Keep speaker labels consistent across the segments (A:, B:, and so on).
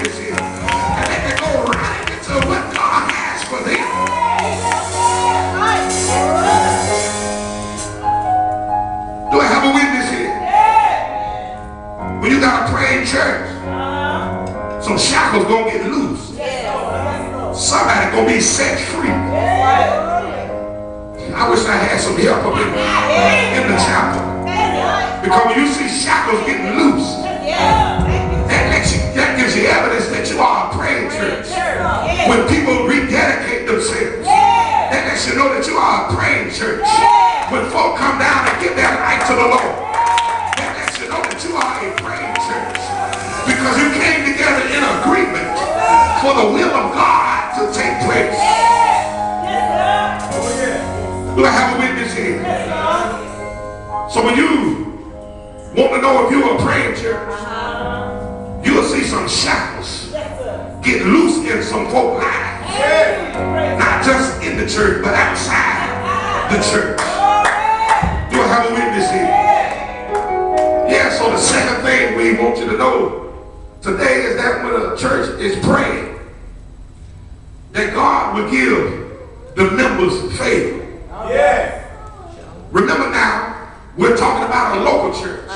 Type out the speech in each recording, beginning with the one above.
A: witness here. And they can go right into what God has for them. Do I have a witness here? When you got a praying church, some shackles gonna get loose. Somebody gonna be set free. I wish I had some help up in the chapel. Because when you see shackles getting loose, that gives you evidence that you are a praying church. When people rededicate themselves, that lets you know that you are a praying church. When folk come down and give their life to the Lord, that lets you know that you are a praying church. Because you came together in agreement for the will of God to take place. Do I have a witness here? So when you want to know if you're a praying church, you'll see some shackles get loose in some folk lives. Not just in the church, but outside the church. Do I have a witness here? Yeah, so the second thing we want you to know today is that when a church is praying, that God will give the members favor. Remember now, we're talking about a local church.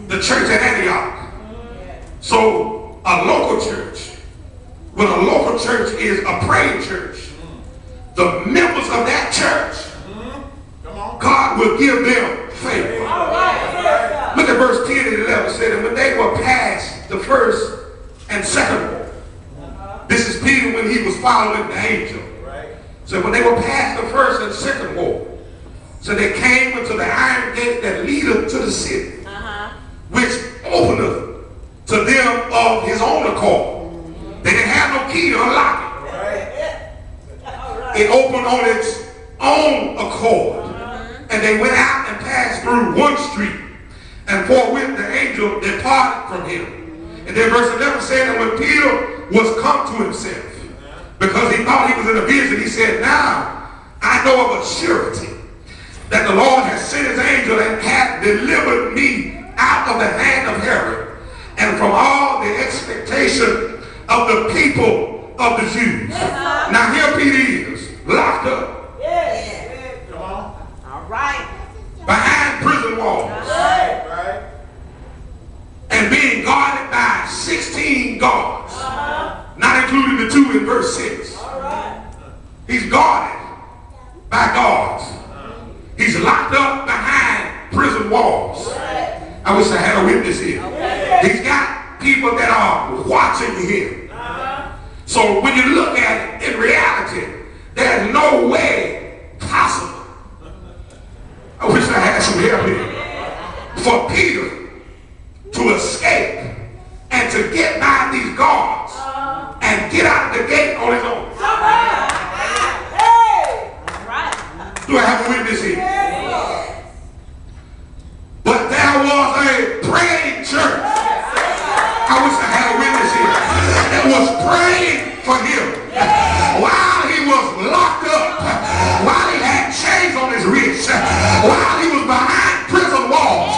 A: The church at Antioch. So a local church, when a local church is a praying church, the members of that church, God will give them favor. Look at verse 10 and 11. Said, and when they were past the first and second wall, this is Peter when he was following the angel. So when they were past the first and second wall, so they came into the iron gate that leadeth to the city, which openeth to them of his own accord. They didn't have no key to unlock it. It opened on its own accord. And they went out and passed through one street, and forthwith the angel departed from him. And then verse 11 said that when Peter was come to himself, because he thought he was in a vision, he said, now I know of a surety that the Lord has sent his angel and hath delivered me out of the hand of Herod and from all the expectation of the people of the Jews. Now here Peter is, locked up. Come on. All right. Behind prison walls. And being guarded by 16 guards. Not including the 2 in verse 6. He's guarded by guards. He's locked up behind prison walls. I wish I had a witness here. He's got people that are watching him. So when you look at it, in reality, there's no way possible. I wish I had some help here. For Peter to escape and to get by these guards and get out of the gate on his own. Do I have a witness here? But there was a praying church. I wish I had a witness here. That was praying for him while he was locked up, while he had chains on his wrists, while he was behind prison walls,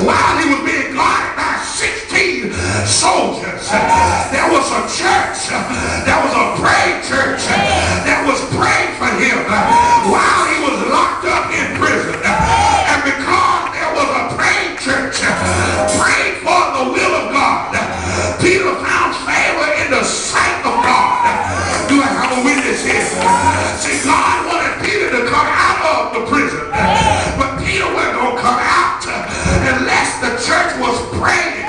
A: while he was being guarded by 16 soldiers. There was a church, there was a praying church that was praying for him while he was locked up in prison. And because there was a praying church praying for the will of God, Peter found favor in the sight of God. Do I have a witness here? See, God wanted Peter to come out of the prison, but Peter wasn't going to come out unless the church was praying,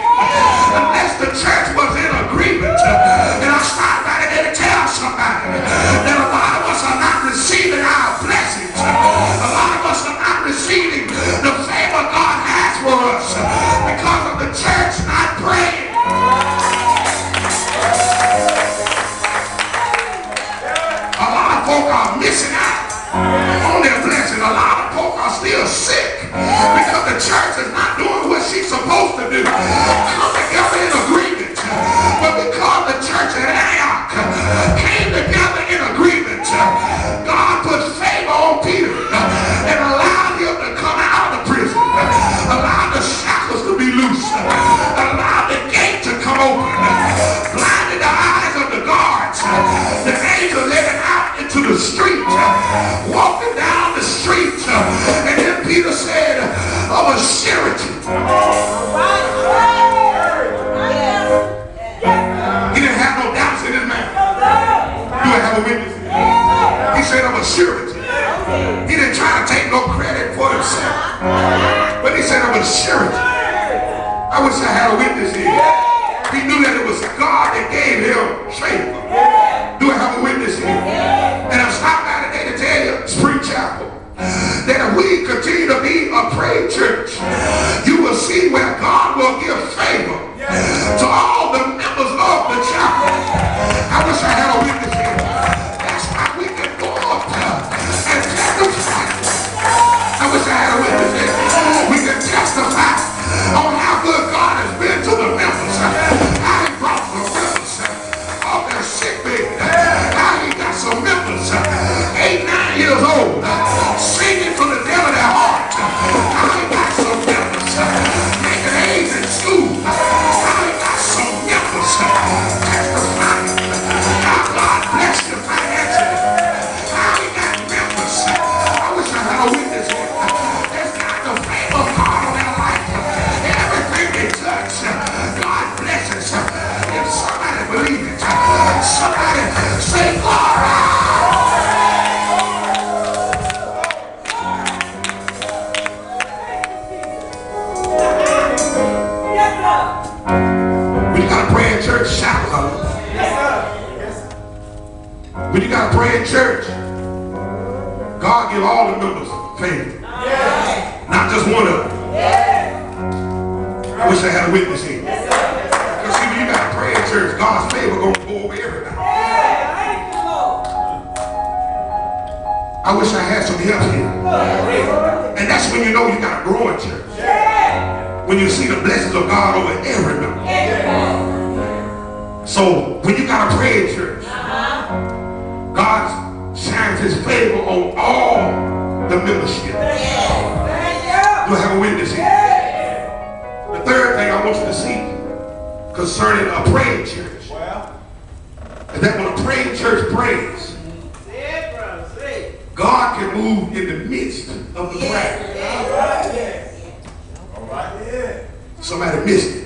A: unless the church was in agreement. And I started right there to tell somebody But he said of a surety. I wish I had a witness here. He knew that it was God that gave him favor. Do I have a witness here? And I'm stopped by today to tell you, Spring Chapel, that if we continue to be a praying church, you will see where God will give favor to all the members of the chapel. I wish I had a witness here. That's why we can go up and testify. I wish I had a witness here. We can testify on how good God has been to the members. How he brought the members off their sick bed. How he got some members 8, 9 years old singing from the depth of their heart. How he got some members making A's in school. How he got some members testifying how God blessed you financially. How he got members. I wish I had a witness here. There's not the favor of God on their life. Everything they touch, God blesses. If somebody believes it, somebody say glory. When you got to pray in church, shout out. When you got to pray in church, God give all the members favor. Not just one of them. I wish I had a witness here. Because see, when you got to pray in church, God's favor going to go over everybody. I wish I had some help here. And that's when you know you got to grow in church. When you see the blessings of God over every member. So when you got to pray in church, God shines his favor on all the membership. Do I have a witness here? The third thing I want you to see concerning a praying church is that when a praying church prays, God can move in the midst of the prayer. Somebody missed it.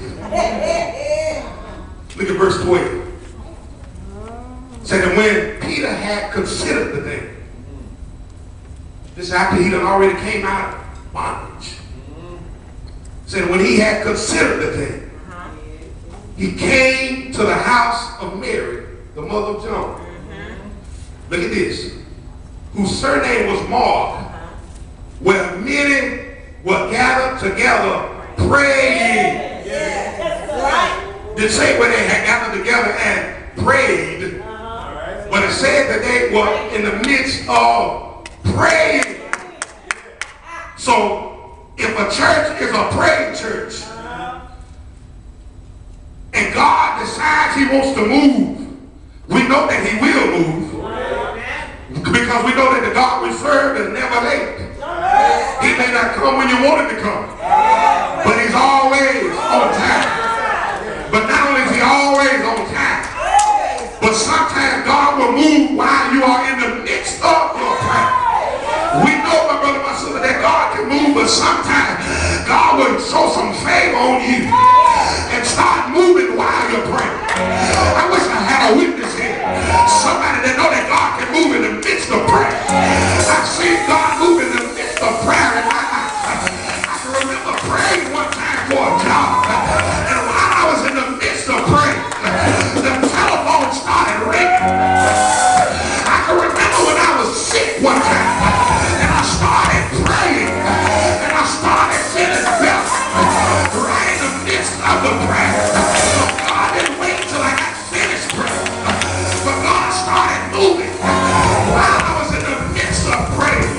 A: Look at verse 12. It said that when Peter had considered the thing, this is after he had already came out of bondage. It said when he had considered the thing, he came to the house of Mary, the mother of John. Look at this. Whose surname was Mark, where many were gathered together praying. Didn't say where they had gathered together and prayed, but it said that they were in the midst of praying. So if a church is a praying church and God decides he wants to move, we know that he will move. Because we know that the God we serve is never late. He may not come when you want him to come, but he's always on time. But not only is he always on time, but sometimes God will move while you are in the midst of your prayer. We know, my brother, my sister, that God can move, but sometimes God will show some favor on you and start moving while you're praying. I wish I had a witness here. Somebody that know that God can move in the midst of prayer. I've seen God move in the midst of prayer in my life. I can remember praying one time for a job. And while I was in the midst of praying, the telephone started ringing. I can remember when I was sick one time. And I started praying. And I started feeling better. Right in the midst of the prayer. God didn't wait till I got finished praying. But God started moving while I was in the midst of praying.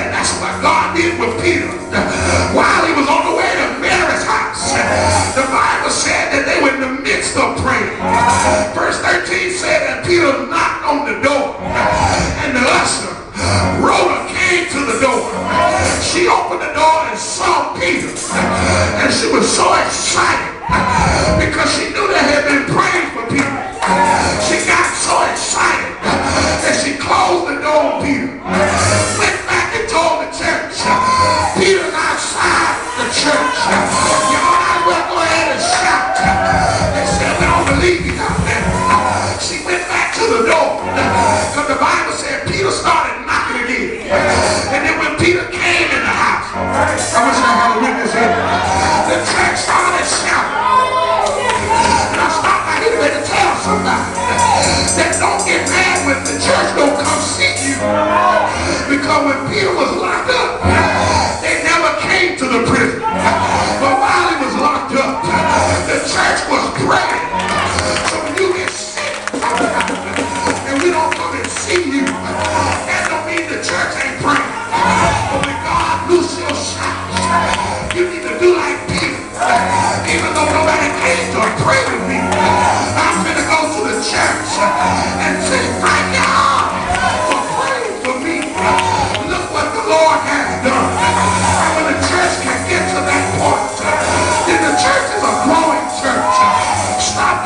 A: And that's what God did with Peter. While he was on the way to Mary's house, the Bible said that they were in the midst of praying. Verse 13 said that Peter knocked on the door, and the usher, Rhoda, came to the door. She opened the door and saw Peter, and she was so excited because she knew they had been praying for Peter. She got so excited that she closed the door on Peter, went back and told the church, Peter's outside the church. Y'all might well go ahead and shout. They said, we don't believe he's out there. She went back to the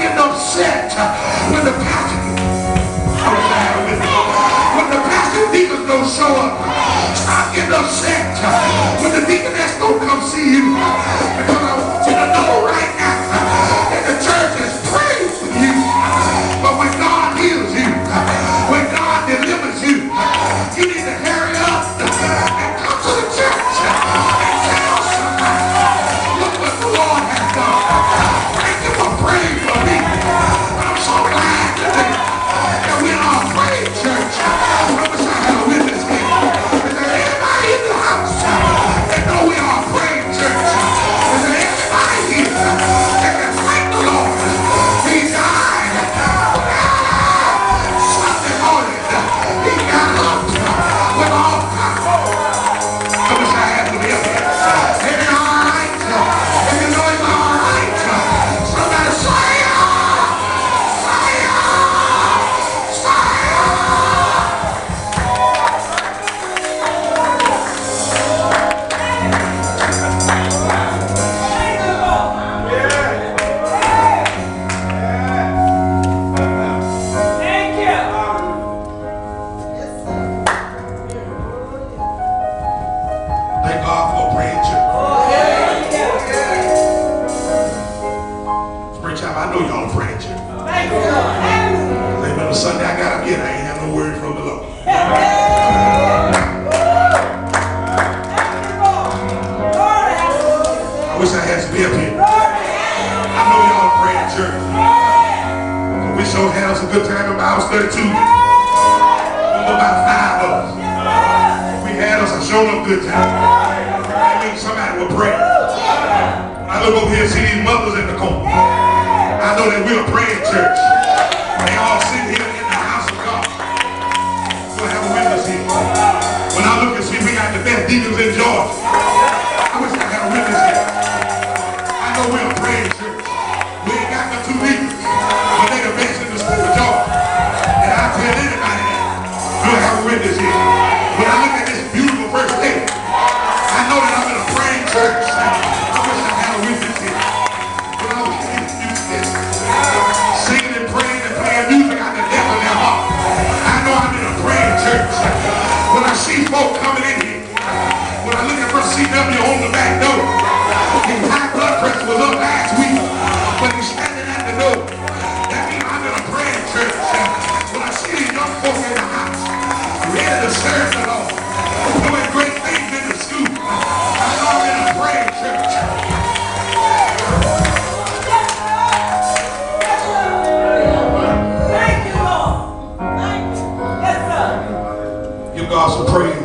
A: getting upset when the pastor, when the pastor and deacons don't show up. Stop getting upset when the deaconess don't come see you. Because I want you to know right now that the church is praying for you. But when God heals you, when God delivers you, you need to hurry up and come to the church and tell somebody, look what the Lord has done. Thank you for praying for me. I'm so glad today that we are a praying church. I wish I had a witness here. Is there anybody in the house that know we are a praying church? Is there anybody here that can thank the Lord? He died Sunday morning. He got up with all power. I wish I had to be up here. Is it all right? If you know it's all right, somebody say thank God for a praying church. Spring time, I know y'all are praying church. Amen. The Sunday I got up here, I ain't have no word from the Lord. I wish I had some up here. I know y'all are praying church. We sure had us a good time in Bible study too. About 5 of us. We had us a show up good time. That means somebody will pray. When I look over here and see these mothers in the corner, I know that we're a praying church. They all sit here in the house of God. We'll have a witness here. When I look and see we got the best deacons in Georgia, I wish I had a witness here. I know we're a praying church. We ain't got no 2 deacons, but they the best in the school of Georgia. And I tell anybody that. We'll have a witness here. When I look at this beautiful first lady, I know that I'm in a praying church. I wish I had a witness here. When I was singing and praying and playing music out the depth of their heart, I know I'm in a praying church. When I see folk coming in here, when I look at Brother CW on the back door, his high blood pressure was up last week, but he's standing at the door. That means I'm in a praying church. When I see these young folk in the house, ready to serve the Lord, doing great things in the school, I know I'm in a praying church. Thank you, Lord. Thank you. Yes, sir. Give God some praise.